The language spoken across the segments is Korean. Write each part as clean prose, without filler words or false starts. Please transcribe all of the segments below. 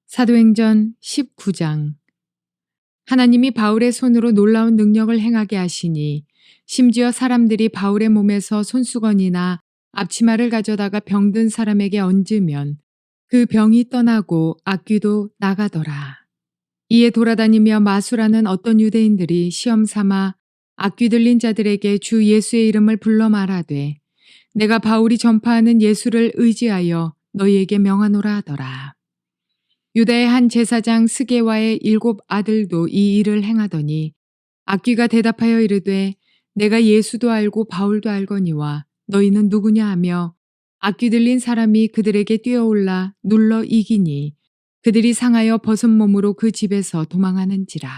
사도행전 19장. 하나님이 바울의 손으로 놀라운 능력을 행하게 하시니 심지어 사람들이 바울의 몸에서 손수건이나 앞치마를 가져다가 병든 사람에게 얹으면 그 병이 떠나고 악귀도 나가더라. 이에 돌아다니며 마술하는 어떤 유대인들이 시험 삼아 악귀 들린 자들에게 주 예수의 이름을 불러 말하되 내가 바울이 전파하는 예수를 의지하여 너희에게 명하노라 하더라. 유다의 한 제사장 스게와의 7 아들도 이 일을 행하더니 악귀가 대답하여 이르되 내가 예수도 알고 바울도 알거니와 너희는 누구냐 하며 악귀 들린 사람이 그들에게 뛰어올라 눌러 이기니 그들이 상하여 벗은 몸으로 그 집에서 도망하는지라.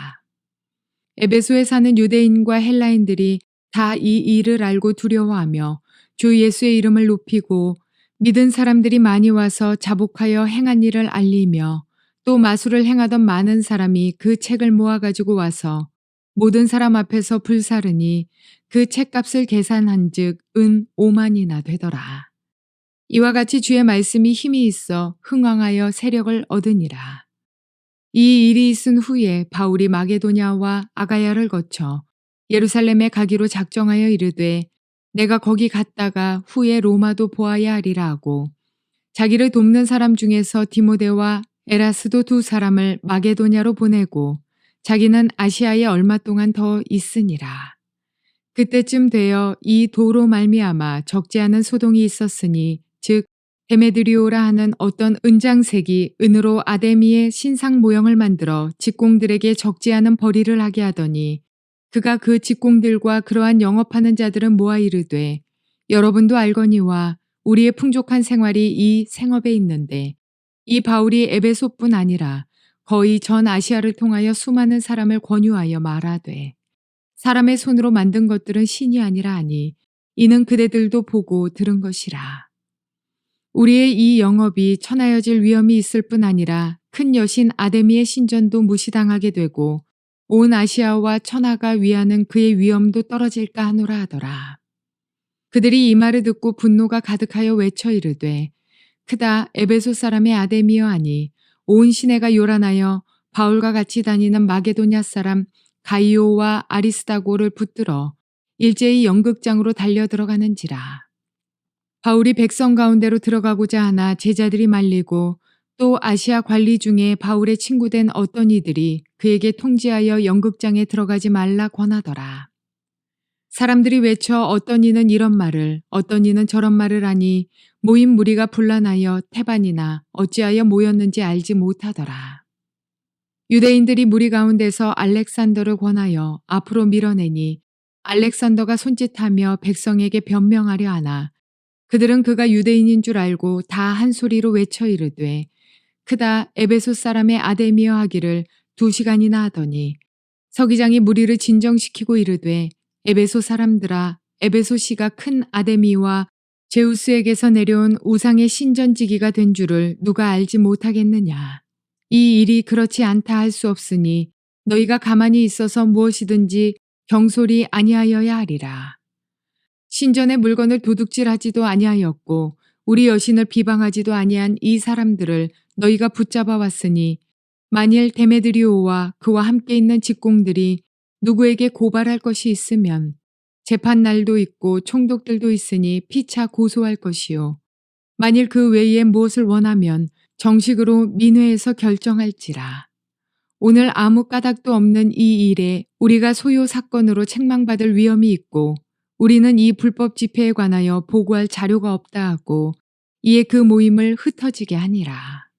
에베소에 사는 유대인과 헬라인들이 다 이 일을 알고 두려워하며 주 예수의 이름을 높이고 믿은 사람들이 많이 와서 자복하여 행한 일을 알리며 또 마술을 행하던 많은 사람이 그 책을 모아가지고 와서 모든 사람 앞에서 불사르니 그 책값을 계산한즉 은 5만이나 되더라. 이와 같이 주의 말씀이 힘이 있어 흥왕하여 세력을 얻으니라. 이 일이 있은 후에 바울이 마게도냐와 아가야를 거쳐 예루살렘에 가기로 작정하여 이르되 내가 거기 갔다가 후에 로마도 보아야 하리라 하고 자기를 돕는 사람 중에서 디모데와 에라스도 2 사람을 마게도냐로 보내고 자기는 아시아에 얼마 동안 더 있으니라. 그때쯤 되어 이 도로 말미암아 적지 않은 소동이 있었으니 즉 데메드리오라 하는 어떤 은장색이 은으로 아데미의 신상 모형을 만들어 직공들에게 적지 않은 벌이를 하게 하더니 그가 그 직공들과 그러한 영업하는 자들은 모아 이르되 여러분도 알거니와 우리의 풍족한 생활이 이 생업에 있는데 이 바울이 에베소뿐 아니라 거의 전 아시아를 통하여 수많은 사람을 권유하여 말하되 사람의 손으로 만든 것들은 신이 아니라 하니 이는 그대들도 보고 들은 것이라. 우리의 이 영업이 천하여질 위험이 있을 뿐 아니라 큰 여신 아데미의 신전도 무시당하게 되고 온 아시아와 천하가 위하는 그의 위엄도 떨어질까 하노라 하더라. 그들이 이 말을 듣고 분노가 가득하여 외쳐 이르되 크다 에베소 사람의 아데미여 하니 온 시내가 요란하여 바울과 같이 다니는 마게도냐 사람 가이오와 아리스다고를 붙들어 일제히 연극장으로 달려 들어가는지라. 바울이 백성 가운데로 들어가고자 하나 제자들이 말리고 또 아시아 관리 중에 바울의 친구된 어떤 이들이 그에게 통지하여 연극장에 들어가지 말라 권하더라. 사람들이 외쳐 어떤 이는 이런 말을 어떤 이는 저런 말을 하니 모인 무리가 분란하여 태반이나 어찌하여 모였는지 알지 못하더라. 유대인들이 무리 가운데서 알렉산더를 권하여 앞으로 밀어내니 알렉산더가 손짓하며 백성에게 변명하려 하나 그들은 그가 유대인인 줄 알고 다 한 소리로 외쳐 이르되 크다 에베소 사람의 아데미어 하기를 2시간이나 하더니 서기장이 무리를 진정시키고 이르되 에베소 사람들아 에베소시가 큰 아데미와 제우스에게서 내려온 우상의 신전지기가 된 줄을 누가 알지 못하겠느냐. 이 일이 그렇지 않다 할 수 없으니 너희가 가만히 있어서 무엇이든지 경솔히 아니하여야 하리라. 신전의 물건을 도둑질하지도 아니하였고 우리 여신을 비방하지도 아니한 이 사람들을 너희가 붙잡아 왔으니 만일 데메드리오와 그와 함께 있는 직공들이 누구에게 고발할 것이 있으면 재판날도 있고 총독들도 있으니 피차 고소할 것이요. 만일 그 외에 무엇을 원하면 정식으로 민회에서 결정할지라. 오늘 아무 까닭도 없는 이 일에 우리가 소요 사건으로 책망받을 위험이 있고 우리는 이 불법 집회에 관하여 보고할 자료가 없다 하고 이에 그 모임을 흩어지게 하니라.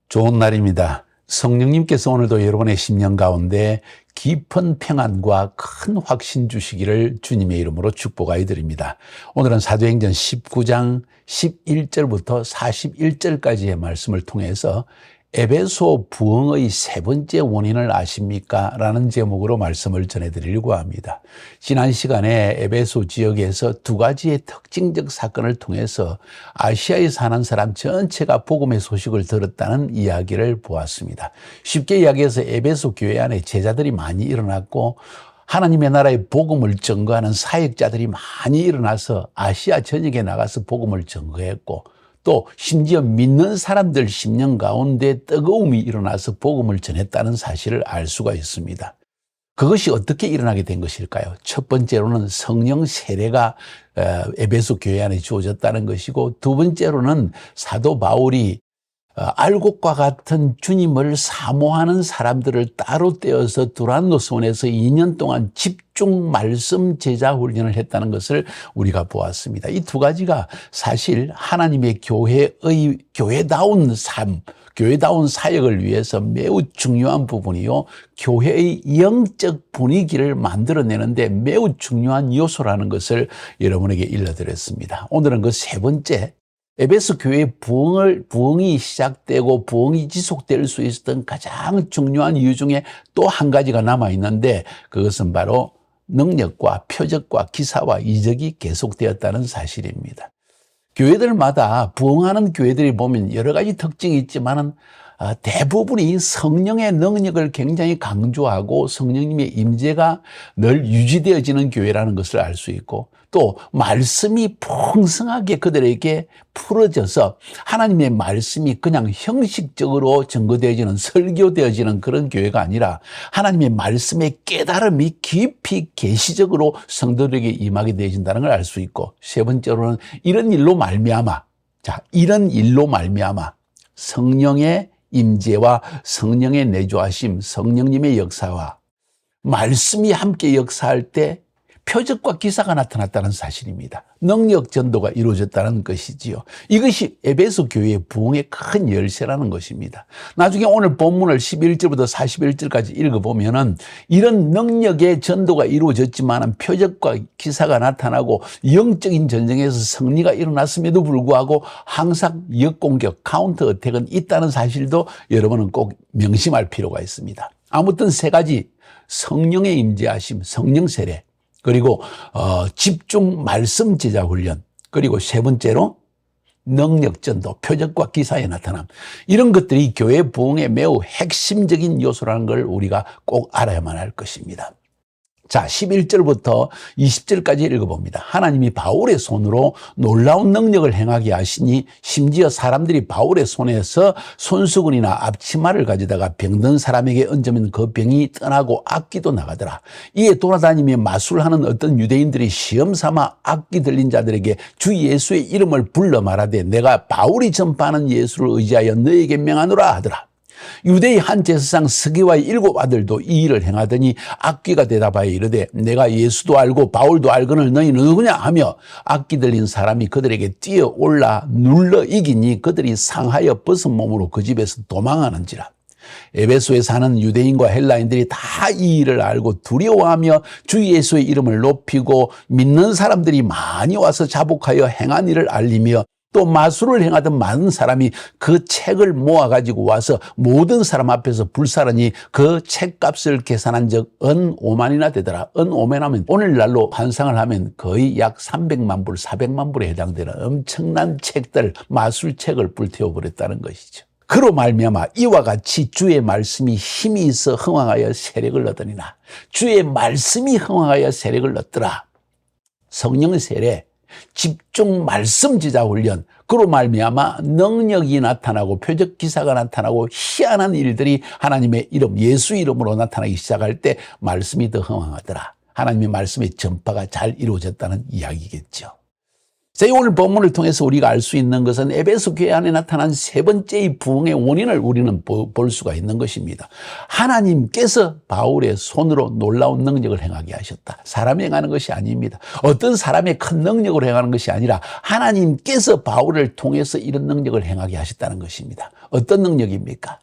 좋은 날입니다. 성령님께서 오늘도 여러분의 심령 가운데 깊은 평안과 큰 확신 주시기를 주님의 이름으로 축복하여 드립니다. 오늘은 사도행전 19장 11절부터 41절까지의 말씀을 통해서 에베소 부흥의 3번째 원인을 아십니까? 라는 제목으로 말씀을 전해드리려고 합니다. 지난 시간에 에베소 지역에서 2가지의 특징적 사건을 통해서 아시아에 사는 사람 전체가 복음의 소식을 들었다는 이야기를 보았습니다. 쉽게 이야기해서 에베소 교회 안에 제자들이 많이 일어났고 하나님의 나라의 복음을 증거하는 사역자들이 많이 일어나서 아시아 전역에 나가서 복음을 증거했고 또 심지어 믿는 사람들 심령 가운데 뜨거움이 일어나서 복음을 전했다는 사실을 알 수가 있습니다. 그것이 어떻게 일어나게 된 것일까요? 첫 번째로는 성령 세례가 에베소 교회 안에 주어졌다는 것이고, 두 번째로는 사도 바울이 알곡과 같은 주님을 사모하는 사람들을 따로 떼어서 두란노 손에서 2년 동안 집중 말씀 제자 훈련을 했다는 것을 우리가 보았습니다. 이 두 가지가 사실 하나님의 교회다운 삶, 교회다운 사역을 위해서 매우 중요한 부분이요, 교회의 영적 분위기를 만들어내는데 매우 중요한 요소라는 것을 여러분에게 일러드렸습니다. 오늘은 그 세 번째, 에베소 교회의 부흥이 시작되고 부흥이 지속될 수 있었던 가장 중요한 이유 중에 또 한 가지가 남아있는데, 그것은 바로 능력과 표적과 기사와 이적이 계속되었다는 사실입니다. 교회들마다 부흥하는 교회들이 보면 여러 가지 특징이 있지만은 대부분이 성령의 능력을 굉장히 강조하고 성령님의 임재가 늘 유지되어지는 교회라는 것을 알 수 있고, 또 말씀이 풍성하게 그들에게 풀어져서 하나님의 말씀이 그냥 형식적으로 전거되어지는, 설교되어지는 그런 교회가 아니라 하나님의 말씀의 깨달음이 깊이 계시적으로 성도들에게 임하게 되어진다는 걸 알 수 있고, 세 번째로는 이런 일로 말미암아 성령의 임재와 성령의 내주하심, 성령님의 역사와 말씀이 함께 역사할 때 표적과 기사가 나타났다는 사실입니다. 능력 전도가 이루어졌다는 것이지요. 이것이 에베소 교회의 부흥의 큰 열쇠라는 것입니다. 나중에 오늘 본문을 11절부터 41절까지 읽어보면은 이런 능력의 전도가 이루어졌지만 표적과 기사가 나타나고 영적인 전쟁에서 승리가 일어났음에도 불구하고 항상 역공격, 카운터 어택은 있다는 사실도 여러분은 꼭 명심할 필요가 있습니다. 아무튼 세 가지, 성령의 임재하심, 성령 세례, 그리고 집중 말씀 제자 훈련, 그리고 세 번째로 능력 전도, 표적과 기사의 나타남, 이런 것들이 교회 부흥의 매우 핵심적인 요소라는 걸 우리가 꼭 알아야만 할 것입니다. 자, 11절부터 20절까지 읽어봅니다. 하나님이 바울의 손으로 놀라운 능력을 행하게 하시니 심지어 사람들이 바울의 손에서 손수건이나 앞치마를 가져다가 병든 사람에게 얹으면 그 병이 떠나고 악귀도 나가더라. 이에 돌아다니며 마술하는 어떤 유대인들이 시험삼아 악귀 들린 자들에게 주 예수의 이름을 불러 말하되 내가 바울이 전파하는 예수를 의지하여 너에게 명하노라 하더라. 유대의 한 제사장 스게와의 7 아들도 이 일을 행하더니 악귀가 대답하여 이르되 내가 예수도 알고 바울도 알거늘 너희는 누구냐 하며 악귀 들린 사람이 그들에게 뛰어올라 눌러 이기니 그들이 상하여 벗은 몸으로 그 집에서 도망하는지라. 에베소에 사는 유대인과 헬라인들이 다 이 일을 알고 두려워하며 주 예수의 이름을 높이고 믿는 사람들이 많이 와서 자복하여 행한 일을 알리며 또 마술을 행하던 많은 사람이 그 책을 모아가지고 와서 모든 사람 앞에서 불사르니 그 책값을 계산한 적 은 5만이나 되더라. 은 5만 하면 오늘날로 환상을 하면 거의 약 300만 불, 400만 불에 해당되는 엄청난 책들, 마술책을 불태워버렸다는 것이죠. 그로 말미암아 이와 같이 주의 말씀이 힘이 있어 흥왕하여 세력을 얻으니라. 주의 말씀이 흥왕하여 세력을 얻더라. 성령 세례, 집중 말씀 제자 훈련, 그로 말미암아 능력이 나타나고 표적 기사가 나타나고 희한한 일들이 하나님의 이름, 예수 이름으로 나타나기 시작할 때 말씀이 더 흥황하더라. 하나님의 말씀의 전파가 잘 이루어졌다는 이야기겠죠. 자, 오늘 본문을 통해서 우리가 알 수 있는 것은 에베소 교회 안에 나타난 세 번째의 부흥의 원인을 우리는 볼 수가 있는 것입니다. 하나님께서 바울의 손으로 놀라운 능력을 행하게 하셨다. 사람이 행하는 것이 아닙니다. 어떤 사람의 큰 능력으로 행하는 것이 아니라 하나님께서 바울을 통해서 이런 능력을 행하게 하셨다는 것입니다. 어떤 능력입니까?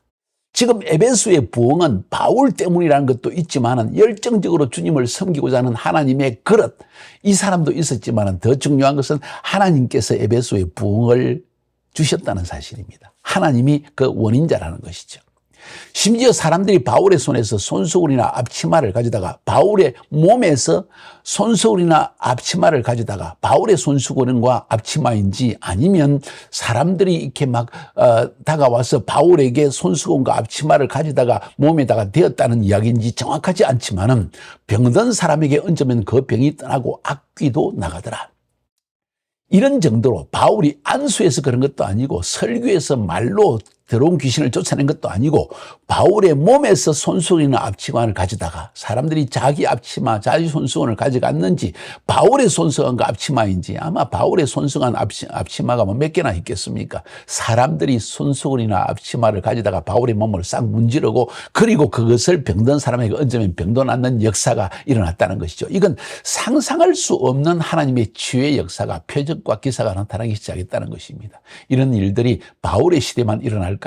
지금 에베소의 부흥은 바울 때문이라는 것도 있지만 열정적으로 주님을 섬기고자 하는 하나님의 그릇, 이 사람도 있었지만 더 중요한 것은 하나님께서 에베소의 부흥을 주셨다는 사실입니다. 하나님이 그 원인자라는 것이죠. 심지어 사람들이 바울의 손에서 손수건이나 앞치마를 가져다가 바울의 몸에서 손수건이나 앞치마를 가져다가 바울의 손수건과 앞치마인지 아니면 사람들이 이렇게 막 다가와서 바울에게 손수건과 앞치마를 가져다가 몸에다가 대었다는 이야기인지 정확하지 않지만은 병든 사람에게 얹으면 그 병이 떠나고 악귀도 나가더라. 이런 정도로 바울이 안수해서 그런 것도 아니고 설교에서 말로 더러운 귀신을 쫓아낸 것도 아니고 바울의 몸에서 손수건이나 앞치마를 가져다가 사람들이 자기 앞치마, 자기 손수건을 가져갔는지 바울의 손수건과 앞치마인지 아마 바울의 손수건 앞치마가 뭐 몇 개나 있겠습니까? 사람들이 손수건이나 앞치마를 가져다가 바울의 몸을 싹 문지르고 그리고 그것을 병든 사람에게 얹으면 병도 낫는 역사가 일어났다는 것이죠. 이건 상상할 수 없는 하나님의 치유의 역사가 표적과 기사가 나타나기 시작했다는 것입니다. 이런 일들이 바울의 시대만 일어날까요?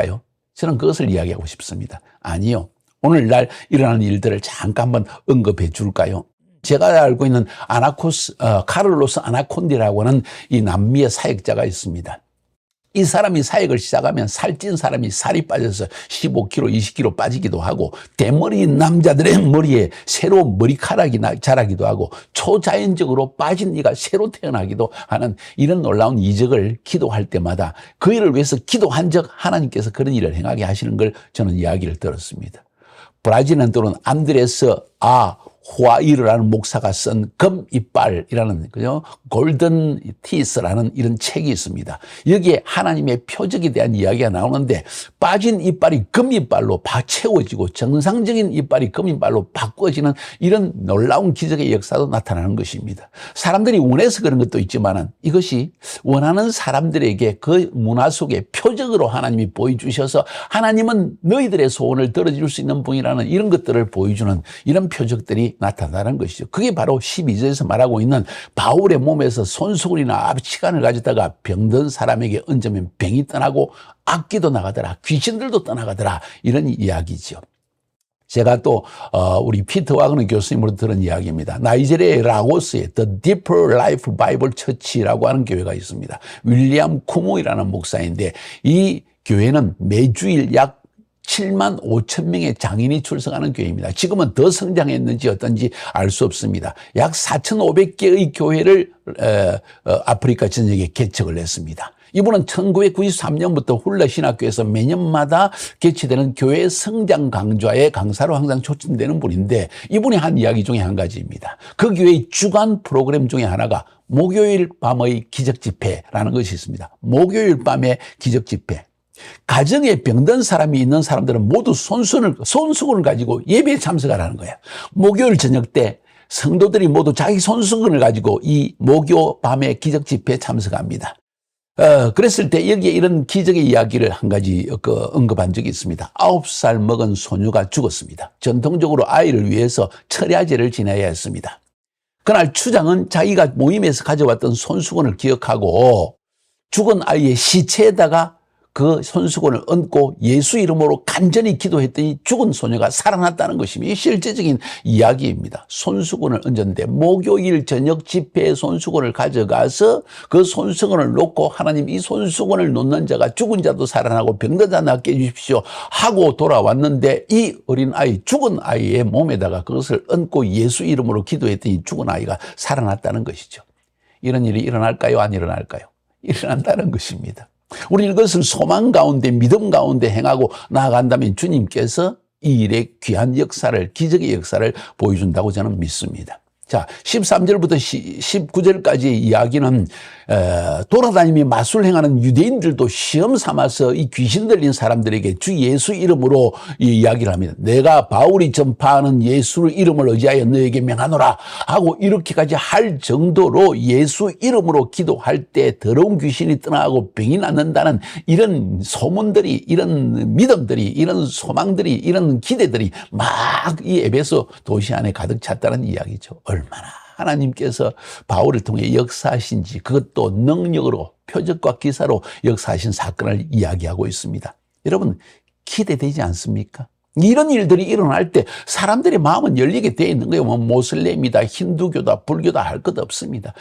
저는 그것을 이야기하고 싶습니다. 아니요. 오늘날 일어나는 일들을 잠깐 한번 언급해 줄까요? 제가 알고 있는 카를로스 아나콘디라고 하는 이 남미의 사역자가 있습니다. 이 사람이 사역을 시작하면 살찐 사람이 살이 빠져서 15kg, 20kg 빠지기도 하고 대머리인 남자들의 머리에 새로운 머리카락이 자라기도 하고 초자연적으로 빠진 이가 새로 태어나기도 하는 이런 놀라운 이적을 기도할 때마다 그 일을 위해서 기도한 적 하나님께서 그런 일을 행하게 하시는 걸 저는 이야기를 들었습니다. 브라질은 또는 안드레스 후아이르라는 목사가 쓴 금이빨이라는 골든 티스라는 이런 책이 있습니다. 여기에 하나님의 표적에 대한 이야기가 나오는데 빠진 이빨이 금이빨로 채워지고 정상적인 이빨이 금이빨로 바꿔지는 이런 놀라운 기적의 역사도 나타나는 것입니다. 사람들이 원해서 그런 것도 있지만 이것이 원하는 사람들에게 그 문화 속에 표적으로 하나님이 보여주셔서 하나님은 너희들의 소원을 들어줄 수 있는 분이라는 이런 것들을 보여주는 이런 표적들이 나타나는 것이죠. 그게 바로 12절에서 말하고 있는 바울의 몸에서 손수건이나 앞치간을 가져다가 병든 사람에게 얹으면 병이 떠나고 악기도 나가더라, 귀신들도 떠나가더라, 이런 이야기죠. 제가 또 우리 피터 와그너 교수님으로 들은 이야기입니다. 나이지리아의 라고스에 The Deeper Life Bible Church라고 하는 교회가 있습니다. 윌리엄 쿠모이라는 목사인데 이 교회는 매주일 약 7만 5천 명의 장인이 출석하는 교회입니다. 지금은 더 성장했는지 어떤지 알 수 없습니다. 약 4,500개의 교회를 아프리카 전역에 개척을 했습니다. 이분은 1993년부터 훌러 신학교에서 매년마다 개최되는 교회 성장 강좌의 강사로 항상 초청되는 분인데 이분이 한 이야기 중에 한 가지입니다. 그 교회의 주간 프로그램 중에 하나가 목요일 밤의 기적 집회라는 것이 있습니다. 목요일 밤의 기적 집회. 가정에 병든 사람이 있는 사람들은 모두 손수건을 가지고 예배에 참석하라는 거예요. 목요일 저녁 때 성도들이 모두 자기 손수건을 가지고 이 목요 밤의 기적 집회에 참석합니다. 그랬을 때 여기에 이런 기적의 이야기를 한 가지 언급한 적이 있습니다. 9살 먹은 소녀가 죽었습니다. 전통적으로 아이를 위해서 철야제를 지내야 했습니다. 그날 추장은 자기가 모임에서 가져왔던 손수건을 기억하고 죽은 아이의 시체에다가 그 손수건을 얹고 예수 이름으로 간절히 기도했더니 죽은 소녀가 살아났다는 것입니다. 실제적인 이야기입니다. 손수건을 얹었는데 목요일 저녁 집회에 손수건을 가져가서 그 손수건을 놓고 하나님 이 손수건을 놓는 자가 죽은 자도 살아나고 병든 자 낫게 해주십시오 하고 돌아왔는데 이 어린 아이, 죽은 아이의 몸에다가 그것을 얹고 예수 이름으로 기도했더니 죽은 아이가 살아났다는 것이죠. 이런 일이 일어날까요? 안 일어날까요? 일어난다는 것입니다. 우리는 그것을 소망 가운데 믿음 가운데 행하고 나아간다면 주님께서 이 일의 귀한 역사를, 기적의 역사를 보여준다고 저는 믿습니다. 자, 13절부터 19절까지의 이야기는 돌아다니며 마술 행하는 유대인들도 시험 삼아서 이 귀신 들린 사람들에게 주 예수 이름으로 이 이야기를 합니다. 내가 바울이 전파하는 예수 이름을 의지하여 너에게 명하노라 하고 이렇게까지 할 정도로 예수 이름으로 기도할 때 더러운 귀신이 떠나고 병이 낫는다는 이런 소문들이, 이런 믿음들이, 이런 소망들이, 이런 기대들이 막 이 에베소 도시 안에 가득 찼다는 이야기죠. 얼마나 하나님께서 바울을 통해 역사하신지 그것도 능력으로 표적과 기사로 역사하신 사건을 이야기하고 있습니다. 여러분 기대되지 않습니까? 이런 일들이 일어날 때 사람들의 마음은 열리게 되어 있는 거예요. 뭐 모슬렘이다, 힌두교다, 불교다 할 것 없습니다.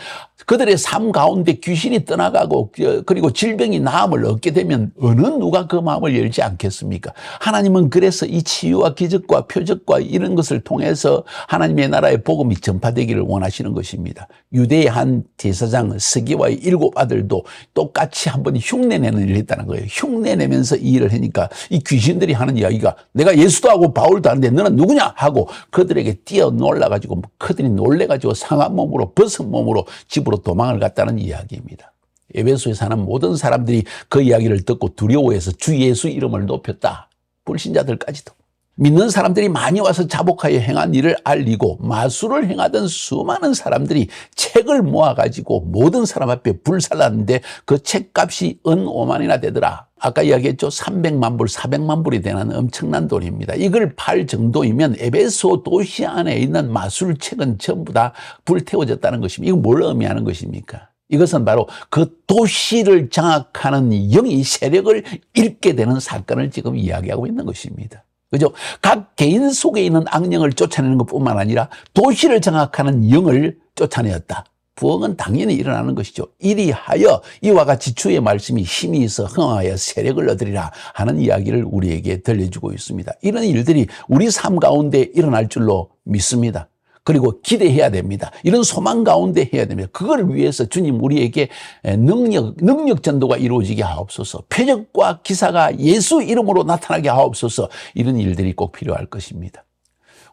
그들의 삶 가운데 귀신이 떠나가고 그리고 질병이 나음을 얻게 되면 어느 누가 그 마음을 열지 않겠습니까? 하나님은 그래서 이 치유와 기적과 표적과 이런 것을 통해서 하나님의 나라의 복음이 전파되기를 원하시는 것입니다. 유대의 한 제사장 스게와의 7 아들도 똑같이 한번 흉내내는 일을 했다는 거예요. 흉내내면서 이 일을 하니까 이 귀신들이 하는 이야기가 내가 예수도 하고 바울도 하는데 너는 누구냐 하고 그들에게 뛰어 놀라가지고 그들이 놀래가지고 상한 몸으로 벗은 몸으로 집으로 도망을 갔다는 이야기입니다. 에베소에 사는 모든 사람들이 그 이야기를 듣고 두려워해서 주 예수 이름을 높였다. 불신자들까지도. 믿는 사람들이 많이 와서 자복하여 행한 일을 알리고 마술을 행하던 수많은 사람들이 책을 모아가지고 모든 사람 앞에 불살랐는데 그 책값이 은 5만이나 되더라. 아까 이야기했죠. 300만 불, 400만 불이 되는 엄청난 돈입니다. 이걸 팔 정도이면 에베소 도시 안에 있는 마술책은 전부 다 불태워졌다는 것입니다. 이거 뭘 의미하는 것입니까? 이것은 바로 그 도시를 장악하는 영이 세력을 잃게 되는 사건을 지금 이야기하고 있는 것입니다. 그죠? 각 개인 속에 있는 악령을 쫓아내는 것뿐만 아니라 도시를 장악하는 영을 쫓아내었다. 부흥은 당연히 일어나는 것이죠. 이리하여 이와 같이 주의 말씀이 힘이 있어 흥하여 세력을 얻으리라 하는 이야기를 우리에게 들려주고 있습니다. 이런 일들이 우리 삶 가운데 일어날 줄로 믿습니다. 그리고 기대해야 됩니다. 이런 소망 가운데 해야 됩니다. 그걸 위해서 주님 우리에게 능력 전도가 이루어지게 하옵소서. 표적과 기사가 예수 이름으로 나타나게 하옵소서. 이런 일들이 꼭 필요할 것입니다.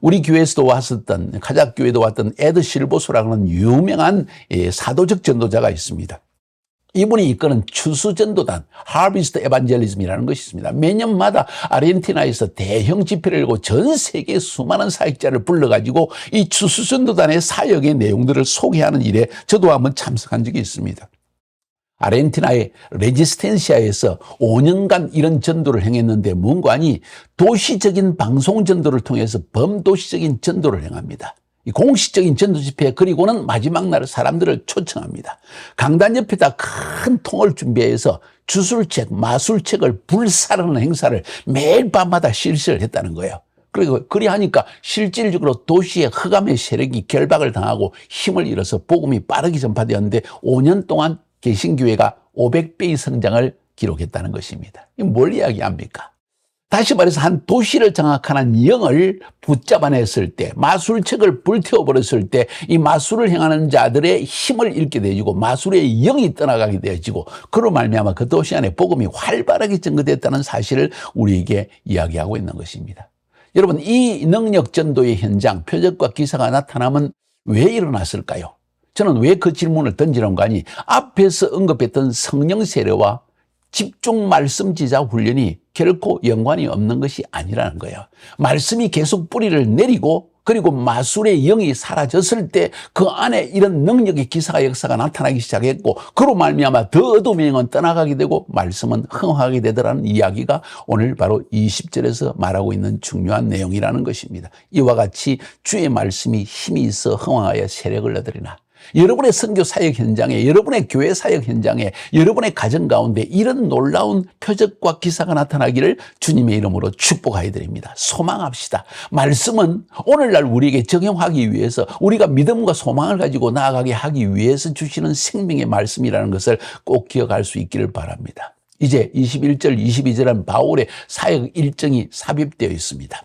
우리 교회에서도 왔었던, 가작교회도 왔던 에드 실보소라는 유명한 사도적 전도자가 있습니다. 이분이 이끄는 추수전도단, 하비스트 에반젤리즘이라는 것이 있습니다. 매년마다 아르헨티나에서 대형 집회를 열고 전 세계 수많은 사역자를 불러가지고 이 추수전도단의 사역의 내용들을 소개하는 일에 저도 한번 참석한 적이 있습니다. 아르헨티나의 레지스텐시아에서 5년간 이런 전도를 행했는데 문관이 도시적인 방송 전도를 통해서 범도시적인 전도를 행합니다. 이 공식적인 전도 집회 그리고는 마지막 날 사람들을 초청합니다. 강단 옆에다 큰 통을 준비해서 주술책, 마술책을 불사르는 행사를 매일 밤마다 실시를 했다는 거예요. 그리고 그리하니까 실질적으로 도시의 흑암의 세력이 결박을 당하고 힘을 잃어서 복음이 빠르게 전파되었는데 5년 동안 개신교회가 500배의 성장을 기록했다는 것입니다. 이게 뭘 이야기합니까? 다시 말해서 한 도시를 장악하는 영을 붙잡아냈을 때, 마술책을 불태워버렸을 때 이 마술을 행하는 자들의 힘을 잃게 되어지고 마술의 영이 떠나가게 되어지고 그로 말미암아 그 도시 안에 복음이 활발하게 증거됐다는 사실을 우리에게 이야기하고 있는 것입니다. 여러분, 이 능력 전도의 현장, 표적과 기사가 나타나면 왜 일어났을까요? 저는 왜 그 질문을 던지는가 하니 앞에서 언급했던 성령 세례와 집중 말씀 지자 훈련이 결코 연관이 없는 것이 아니라는 거예요. 말씀이 계속 뿌리를 내리고 그리고 마술의 영이 사라졌을 때 그 안에 이런 능력의 기사가 역사가 나타나기 시작했고 그로 말미암아 더 어둠의 영은 떠나가게 되고 말씀은 흥하게 되더라는 이야기가 오늘 바로 20절에서 말하고 있는 중요한 내용이라는 것입니다. 이와 같이 주의 말씀이 힘이 있어 흥하여 세력을 얻으리나. 여러분의 선교 사역 현장에, 여러분의 교회 사역 현장에, 여러분의 가정 가운데 이런 놀라운 표적과 기사가 나타나기를 주님의 이름으로 축복하여 드립니다. 소망합시다. 말씀은 오늘날 우리에게 적용하기 위해서 우리가 믿음과 소망을 가지고 나아가게 하기 위해서 주시는 생명의 말씀이라는 것을 꼭 기억할 수 있기를 바랍니다. 이제 21절, 22절은 바울의 사역 일정이 삽입되어 있습니다.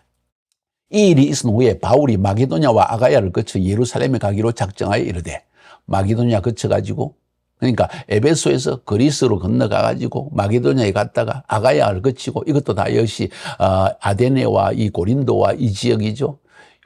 이 일이 있은 후에 바울이 마게도냐와 아가야를 거쳐 예루살렘에 가기로 작정하여 이르되 마게도냐 거쳐가지고 그러니까 에베소에서 그리스로 건너가가지고 마게도냐에 갔다가 아가야를 거치고 이것도 다 역시 아데네와 이 고린도와 이 지역이죠.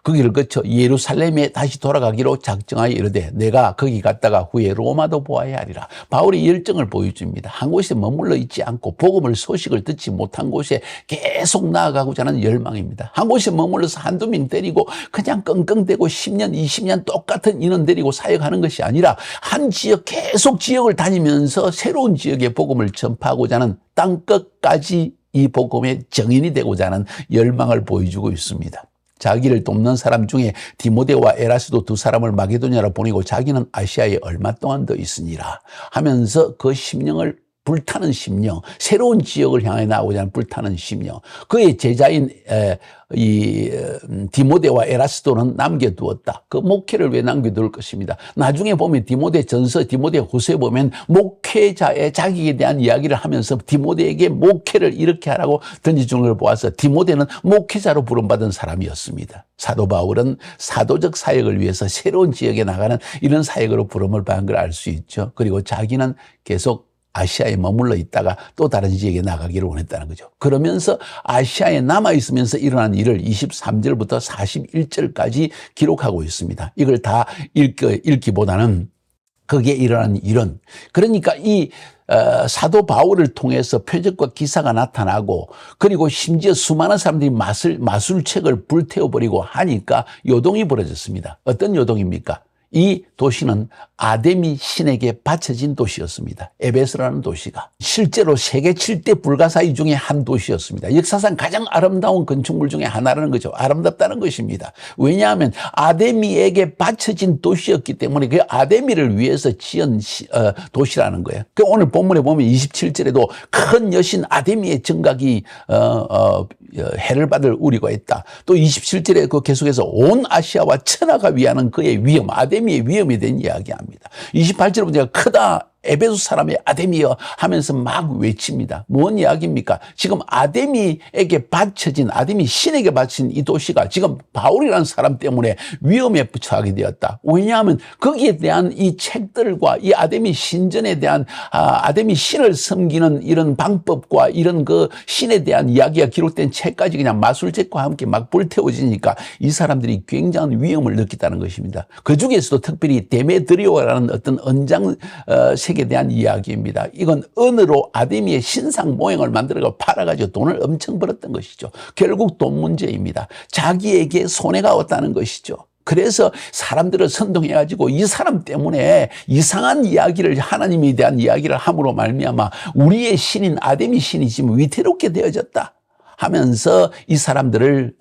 거기를 거쳐 예루살렘에 다시 돌아가기로 작정하여 이르되 내가 거기 갔다가 후에 로마도 보아야 하리라. 바울이 열정을 보여줍니다. 한 곳에 머물러 있지 않고 복음을 소식을 듣지 못한 곳에 계속 나아가고자 하는 열망입니다. 한 곳에 머물러서 한두 명 데리고 그냥 끙끙대고 10년, 20년 똑같은 인원 데리고 사역하는 것이 아니라 한 지역 계속 지역을 다니면서 새로운 지역의 복음을 전파하고자 하는 땅끝까지 이 복음의 정인이 되고자 하는 열망을 보여주고 있습니다. 자기를 돕는 사람 중에 디모데와 에라스도 두 사람을 마게도냐로 보내고 자기는 아시아에 얼마 동안 더 있으니라 하면서 그 심령을 불타는 심령, 새로운 지역을 향해 나오고자 하는 불타는 심령, 그의 제자인 디모데와 에라스도는 남겨두었다. 그 목회를 왜 남겨둘 것입니다. 나중에 보면 디모데 전서, 디모데 후서에 보면 목회자의 자격에 대한 이야기를 하면서 디모데에게 목회를 이렇게 하라고 던져주는 걸 보아서 디모데는 목회자로 부름받은 사람이었습니다. 사도 바울은 사도적 사역을 위해서 새로운 지역에 나가는 이런 사역으로 부름을 받은 걸 알 수 있죠. 그리고 자기는 계속 아시아에 머물러 있다가 또 다른 지역에 나가기를 원했다는 거죠. 그러면서 아시아에 남아있으면서 일어난 일을 23절부터 41절까지 기록하고 있습니다. 이걸 다 읽기보다는 거기에 일어난 일은, 그러니까 이 사도 바울을 통해서 표적과 기사가 나타나고, 그리고 심지어 수많은 사람들이 마술책을 불태워버리고 하니까 요동이 벌어졌습니다. 어떤 요동입니까? 이 도시는 아데미 신에게 바쳐진 도시였습니다. 에베소라는 도시가 실제로 세계 7대 불가사의 중에 한 도시였습니다. 역사상 가장 아름다운 건축물 중에 하나라는 거죠. 아름답다는 것입니다. 왜냐하면 아데미에게 바쳐진 도시였기 때문에 그 아데미를 위해서 지은 도시라는 거예요. 그 오늘 본문에 보면 27절에도 큰 여신 아데미의 정각이 해를 받을 우리가 있다. 또 27절에 그 계속해서 온 아시아와 천하가 위하는 그의 위엄, 아데미의 위엄에 대한 이야기합니다. 28절에 보니까 크다 에베소 사람의 아데미여 하면서 막 외칩니다. 뭔 이야기입니까? 지금 아데미에게 바쳐진, 아데미 신에게 바친 이 도시가 지금 바울이라는 사람 때문에 위험에 처하게 되었다. 왜냐하면 거기에 대한 이 책들과 이 아데미 신전에 대한 아데미 신을 섬기는 이런 방법과 이런 그 신에 대한 이야기가 기록된 책까지 그냥 마술책과 함께 막 불태워지니까 이 사람들이 굉장한 위험을 느꼈다는 것입니다. 그 중에서도 특별히 데메드리오라는 어떤 언장 색에 대한 이야기입니다. 이건 은으로 아데미의 신상 모형을 만들어 팔아가지고 돈을 엄청 벌었던 것이죠. 결국 돈 문제입니다. 자기에게 손해가 왔다는 것이죠. 그래서 사람들을 선동해가지고 이 사람 때문에 이상한 이야기를, 하나님에 대한 이야기를 함으로 말미암아 우리의 신인 아데미 신이 지금 위태롭게 되어졌다 하면서 이 사람들을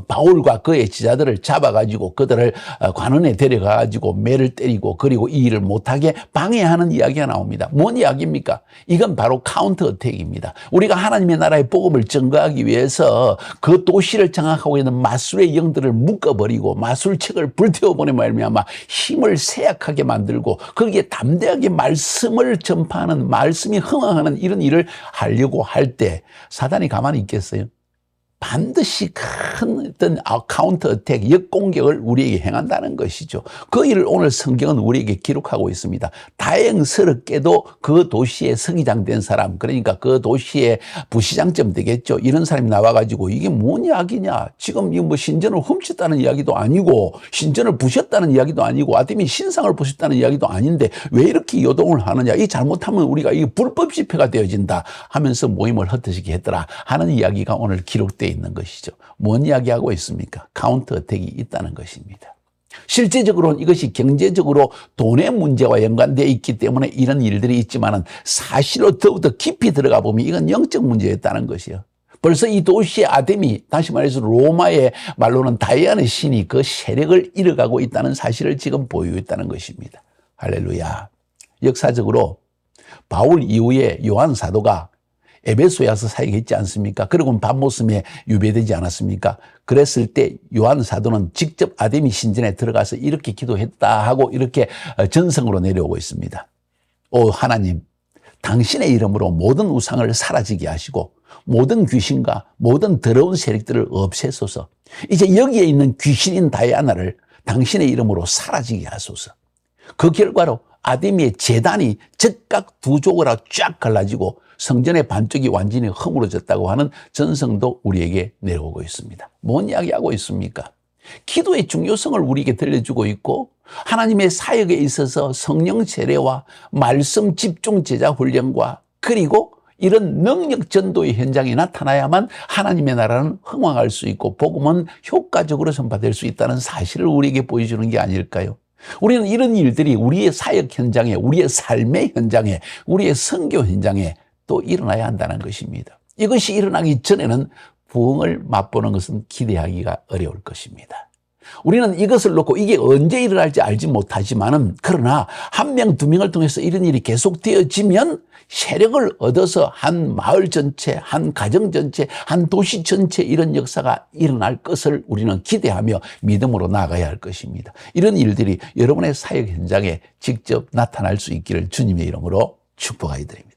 바울과 그의 제자들을 잡아가지고 그들을 관원에 데려가가지고 매를 때리고, 그리고 이 일을 못하게 방해하는 이야기가 나옵니다. 뭔 이야기입니까? 이건 바로 카운터 어택입니다. 우리가 하나님의 나라의 복음을 증거하기 위해서 그 도시를 장악하고 있는 마술의 영들을 묶어버리고 마술책을 불태워보내 말미암아 힘을 쇠약하게 만들고 거기에 담대하게 말씀을 전파하는, 말씀이 흥황하는 이런 일을 하려고 할 때 사단이 가만히 있겠어요? 반드시 큰 어떤 카운터 어택, 역공격을 우리에게 행한다는 것이죠. 그 일을 오늘 성경은 우리에게 기록하고 있습니다. 다행스럽게도 그 도시에 서기장 된 사람, 그러니까 그 도시의 부시장쯤 되겠죠. 이런 사람이 나와가지고 이게 뭔 이야기냐? 지금 이 뭐 신전을 훔쳤다는 이야기도 아니고, 신전을 부셨다는 이야기도 아니고, 아데미 신상을 부셨다는 이야기도 아닌데 왜 이렇게 요동을 하느냐? 이 잘못하면 우리가 이 불법 집회가 되어진다 하면서 모임을 흩어지게 했더라 하는 이야기가 오늘 기록되어 있는 것이죠. 뭔 이야기하고 있습니까? 카운터 어택이 있다는 것입니다. 실제적으로는 이것이 경제적으로 돈의 문제와 연관되어 있기 때문에 이런 일들이 있지만은 사실로 더욱더 깊이 들어가 보면 이건 영적 문제였다는 것이요. 벌써 이 도시의 아데미, 다시 말해서 로마의 말로는 다이아의 신이 그 세력을 잃어가고 있다는 사실을 지금 보이고 있다는 것입니다. 할렐루야. 역사적으로 바울 이후에 요한 사도가 에베소에 와서 사역했지 않습니까? 그리고 밤모섬에 유배되지 않았습니까? 그랬을 때 요한 사도는 직접 아데미 신전에 들어가서 이렇게 기도했다 하고 이렇게 전성으로 내려오고 있습니다. 오 하나님, 당신의 이름으로 모든 우상을 사라지게 하시고 모든 귀신과 모든 더러운 세력들을 없애소서. 이제 여기에 있는 귀신인 다이아나를 당신의 이름으로 사라지게 하소서. 그 결과로 아데미의 제단이 즉각 두 조각으로 쫙 갈라지고 성전의 반쪽이 완전히 허물어졌다고 하는 전성도 우리에게 내려오고 있습니다. 뭔 이야기하고 있습니까? 기도의 중요성을 우리에게 들려주고 있고, 하나님의 사역에 있어서 성령 세례와 말씀 집중 제자 훈련과 그리고 이런 능력 전도의 현장이 나타나야만 하나님의 나라는 흥왕할 수 있고 복음은 효과적으로 전파될 수 있다는 사실을 우리에게 보여주는 게 아닐까요? 우리는 이런 일들이 우리의 사역 현장에, 우리의 삶의 현장에, 우리의 선교 현장에 또 일어나야 한다는 것입니다. 이것이 일어나기 전에는 부흥을 맛보는 것은 기대하기가 어려울 것입니다. 우리는 이것을 놓고 이게 언제 일어날지 알지 못하지만은, 그러나 한 명, 두 명을 통해서 이런 일이 계속되어지면 세력을 얻어서 한 마을 전체, 한 가정 전체, 한 도시 전체 이런 역사가 일어날 것을 우리는 기대하며 믿음으로 나아가야 할 것입니다. 이런 일들이 여러분의 사역 현장에 직접 나타날 수 있기를 주님의 이름으로 축복하여 드립니다.